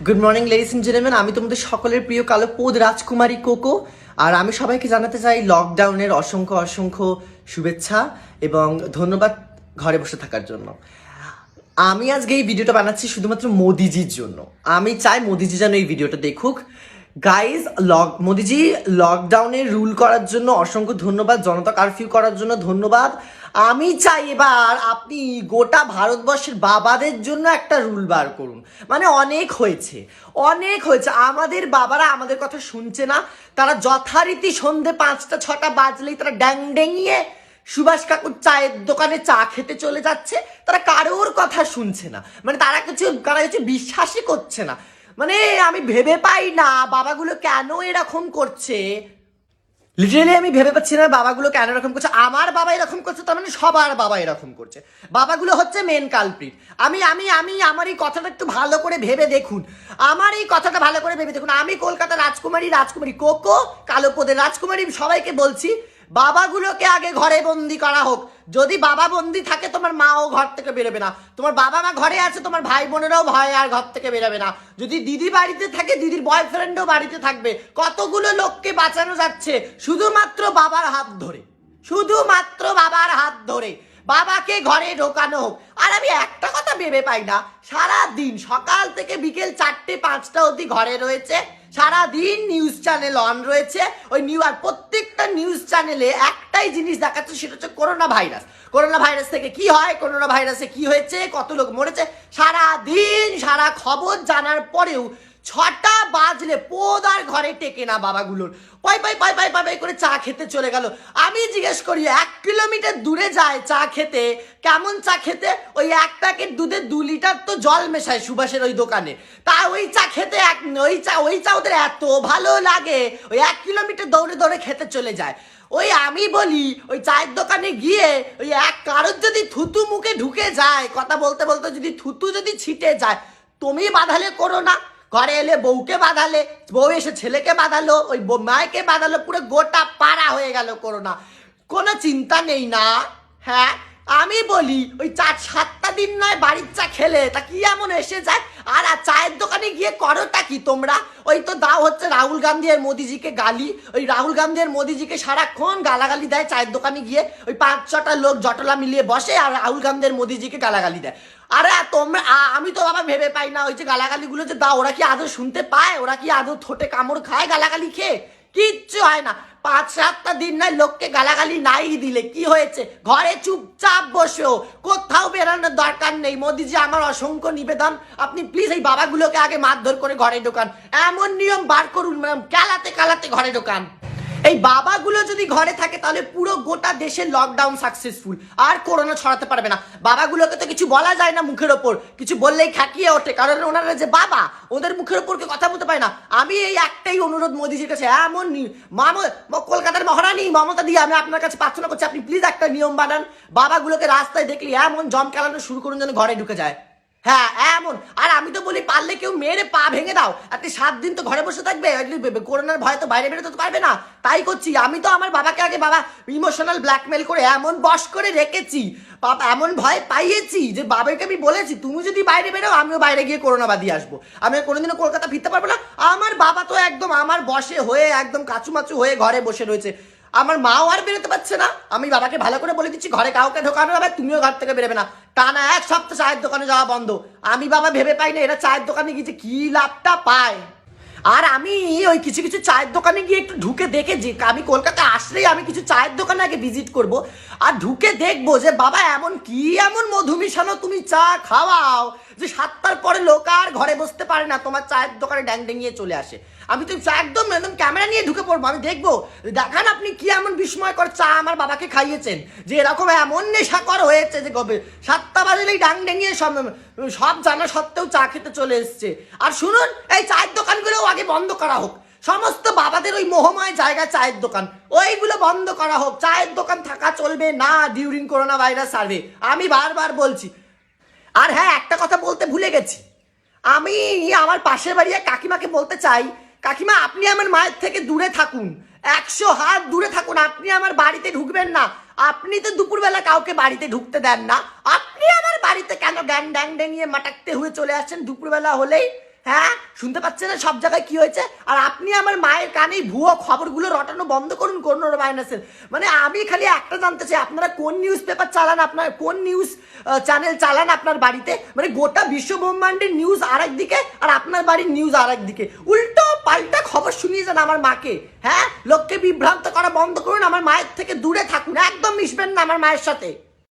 Good morning ladies and gentleman, আমি তোমাদের সকলের প্রিয় কালো পোদ রাজকুমারী কোকো। আর আমি সবাইকে জানাতে চাই লকডাউনের অসংখ্য অসংখ্য শুভেচ্ছা এবং ধন্যবাদ ঘরে বসে থাকার জন্য। আমি আজকে এই ভিডিওটা বানাচ্ছি শুধুমাত্র মোদিজির জন্য। আমি চাই মোদিজি যেন এই ভিডিওটা দেখুক। গাইজ, মোদিজি লকডাউনে রুল করার জন্য অসংখ্য ধন্যবাদ, জনতা কারফিউ করার জন্য ধন্যবাদ। আমি চাই এবার আপনি গোটা ভারতবর্ষের বাবাদের জন্য একটা রুল বার করুন। মানে অনেক হয়েছে, অনেক হয়েছে। আমাদের বাবারা আমাদের কথা শুনছে না। তারা যথারীতি সন্ধে 5টা 6টা বাজলেই তারা ড্যাং ড্যাঙিয়ে সুভাষ কাকুর চায়ের দোকানে চা খেতে চলে যাচ্ছে। তারা কারোর কথা শুনছে না, মানে তারা কিছু বিশ্বাসই করছে না। মানে আমি ভেবে পাই না বাবাগুলো কেন এরকম করছে। লিটারেলি আমি ভেবে পাচ্ছি না বাবাগুলো কেন এরকম করছে। আমার বাবা এরকম করছে, তার মানে সবার বাবা এরকম করছে। বাবাগুলো হচ্ছে মেন কালপ্রিট। আমি আমি আমি আমার এই কথাটা একটু ভালো করে ভেবে দেখুন। আমি কলকাতা রাজকুমারী কোকো, কালোপদের রাজকুমারী সবাইকে বলছি, বাবাগুলোকে আগে ঘরে বন্দি করা হোক। যদি বাবা বন্দি থাকে, তোমার মাও ঘর থেকে বেরোবে না। তোমার বাবা মা ঘরে আছে, তোমার ভাই বোনেরাও ভয় আর ঘর থেকে বেরোবে না। যদি দিদি বাড়িতে থাকে, দিদির বয়ফ্রেন্ডও বাড়িতে থাকবে। কতগুলো লোককে বাঁচানো যাচ্ছে শুধুমাত্র বাবার হাত ধরে, শুধুমাত্র বাবার হাত ধরে বাবাকে ঘরে ঢোকানো হোক। আর আমি একটা কথা ভেবে পাই না, সারা দিন সকাল থেকে বিকেল 4টে 5টা অবধি ঘরে রয়েছে, সারা দিন নিউজ চ্যানেল অন রয়েছে। ওই আর প্রত্যেকটা নিউজ চ্যানেলে একটাই জিনিস দেখাচ্ছে, সেটা হচ্ছে করোনা ভাইরাস। করোনা ভাইরাস থেকে কি হয়, করোনা ভাইরাসে কি হয়েছে, কত লোক মরেছে, সারা দিন সারা খবর জানার পরেও 6টা বাজলে পোদার ঘরে টেকে না বাবাগুলোর। পাই পাই পাই পাই পাই করে চা খেতে চলে গেল। আমি জিজ্ঞেস করি, 1 কিলোমিটার দূরে যায় চা খেতে, কেমন চা খেতে? ওই 1 প্যাকেট দুধে 2 লিটার তো জল মেশায় সুভাষের ওই দোকানে। তা ওই চা খেতে ওই চা ওদের এত ভালো লাগে, ওই 1 কিলোমিটার দৌড়ে দৌড়ে খেতে চলে যায়। ওই আমি বলি, ওই চায়ের দোকানে গিয়ে ওই কারোর যদি থুতু মুখে ঢুকে যায়, কথা বলতে বলতে যদি থুতু ছিটে যায়, তুমি বাধালে করো না। ঘরে এলে বউকে বাঁধালে, বউ এসে ছেলেকে বাঁধালো, ওই মায়কে বাঁধালো, পুরো গোটা পাড়া হয়ে গেল করোনা। কোনো চিন্তা নেই না? হ্যাঁ, আমি বলি ওই 4-7টা দিন নয় বাড়ির চা খেলে তা কি এমন এসে যায়? আর চায়ের দোকানে গিয়ে করোটা কি তোমরা? ওই তো দাও হচ্ছে রাহুল গান্ধী আর মোদিজিকে গালি। ওই রাহুল গান্ধী আর মোদিজিকে সারাক্ষণ গালাগালি দেয় চায়ের দোকানে গিয়ে। ওই 5-6টা লোক জটলা মিলিয়ে বসে আর রাহুল গান্ধী আর মোদিজিকে গালাগালি দেয়। আরে তোমরা, আমি তো বাবা ভেবে পাই না, ওই যে গালাগালিগুলো যে দাও, ওরা কি আদৌ শুনতে পায়? ওরা কি আদৌ ঠোঁটে কামড় খায় গালাগালি খেয়ে? কিচ্ছু হয় না। 5-7টা দিন নয় লোককে গালাগালি নাই দিলে কি হয়েছে? ঘরে চুপচাপ বসেও, কোথাও বেরোনোর দরকার নেই। মোদিজি, আমার অসংখ্য নিবেদন, আপনি প্লিজ এই বাবাগুলোকে আগে মারধর করে ঘরে ঢোকান। এমন নিয়ম বার করুন, কালাতে কালাতে ঘরে ঢোকান। এই বাবাগুলো যদি ঘরে থাকে তাহলে পুরো গোটা দেশের লকডাউন সাকসেসফুল, আর করোনা ছড়াতে পারবে না। বাবাগুলোকে তো কিছু বলা যায় না, মুখের ওপর কিছু বললেই খাকিয়ে ওঠে, কারণ ওনারা যে বাবা, ওদের মুখের ওপর কথা বলতে পারে না। আমি এই একটাই অনুরোধ মোদিজির কাছে, এমন কলকাতার মহারানী মমতা দিয়ে আমি আপনার কাছে প্রার্থনা করছি, আপনি প্লিজ একটা নিয়ম বানান। বাবাগুলোকে রাস্তায় দেখলি এমন জম খেলানো শুরু করুন যেন ঘরে ঢুকে যায়। হ্যাঁ এমন। আর আমি তো বলি, পারলে কেউ মেরে পা ভেঙে দাও। আপনি 7 দিন তো ঘরে বসে থাকবে, করোনার ভয় তো বাইরে বেরোতে তো পারবে না। তাই করছি। আমি তো আমার বাবাকে আগে ইমোশনাল ব্ল্যাকমেল করে এমন বশ করে রেখেছি, বাবা এমন ভয় পাইয়েছি যে বাবাকে আমি বলেছি, তুমি যদি বাইরে বেরো আমিও বাইরে গিয়ে করোনা বাদিয়ে আসবো, আমি কোনোদিনও কলকাতা ফিরতে পারবো না। আমার বাবা তো একদম আমার বশে হয়ে একদম কাচুমাচু হয়ে ঘরে বসে রয়েছে। আমার মাও আর বেরোতে পারছে না। আমি বাবাকে ভালো করে বলে দিচ্ছি, ঘরে কাউকে ঢোকানো হবে, তুমিও ঘর থেকে বেরোবে না। টানা 1 সপ্তাহ চায়ের দোকানে যাওয়া বন্ধ। আমি বাবা ভেবে পাই না এরা চায়ের দোকানে গিয়ে কি লাভটা পায়। আর আমি ওই কিছু কিছু চায়ের দোকানে গিয়ে একটু ঢুকে দেখে, যে আমি কলকাতা আসলেই আমি কিছু চায়ের দোকানে আগে ভিজিট করব, আর ঢুকে দেখবো যে বাবা এমন মধু মিশানো তুমি চা খাওয়াও যে 7টার পরে লোক আর ঘরে বসতে পারে না, তোমার চায়ের দোকানে ড্যাং ডেঙিয়ে চলে আসে। আমি তো একদম ক্যামেরা নিয়ে ঢুকে পড়বো, আমি দেখবো দেখান আপনি কি এমন বিস্ময়কর চা আমার বাবাকে খাইয়েছেন যে এরকম এমন নেশাকর হয়েছে যে 7টা বাজলেই ডাং ডেঙিয়ে সব জানা সত্ত্বেও চা খেতে চলে এসছে। আর শুনুন, এই চায়ের দোকানগুলোও আগে বন্ধ করা হোক। সমস্ত বাবাদের ওই মোহময় জায়গা চায়ের দোকান, ওইগুলো বন্ধ করা হোক। চায়ের দোকান থাকা চলবে না ডিউরিং করোনা ভাইরাস সার্ভে, আমি বারবার বলছি। আর হ্যাঁ, একটা কথা বলতে ভুলে গেছি, আমি আমার পাশের বাড়ির কাকিমাকে বলতে চাই, কাকিমা আপনি আমার মায়ের থেকে দূরে থাকুন, 100 হাত দূরে থাকুন। আপনি আমার বাড়িতে ঢুকবেন না। আপনি তো দুপুরবেলা কাউকে বাড়িতে ঢুকতে দেন না। আপনি আমার বাড়িতে কেন ড্যাং ড্যাং ডেঙিয়ে মাটাকতে হয়ে চলে আসছেন দুপুরবেলা হলেই? হ্যাঁ, শুনতে পাচ্ছেন না সব জায়গায় কি হয়েছে? আর আপনি আমার মায়ের কানে ভুয়ো খবরগুলো রটানো বন্ধ করুন, কোন মাইনাসের। মানে আমি খালি একটা জানতে চাই, আপনারা কোন নিউজ পেপার চালান, আপনার কোন নিউজ চ্যানেল চালান আপনার বাড়িতে? মানে গোটা বিশ্ব ব্রহ্মাণ্ডের নিউজ আর একদিকে, আর আপনার বাড়ির নিউজ আর একদিকে, উল্টো পাল্টা খবর শুনিয়ে যান আমার মাকে। হ্যাঁ, লোককে বিভ্রান্ত করা বন্ধ করুন, আমার মায়ের থেকে দূরে থাকুন, একদম মিশবেন না আমার মায়ের সাথে।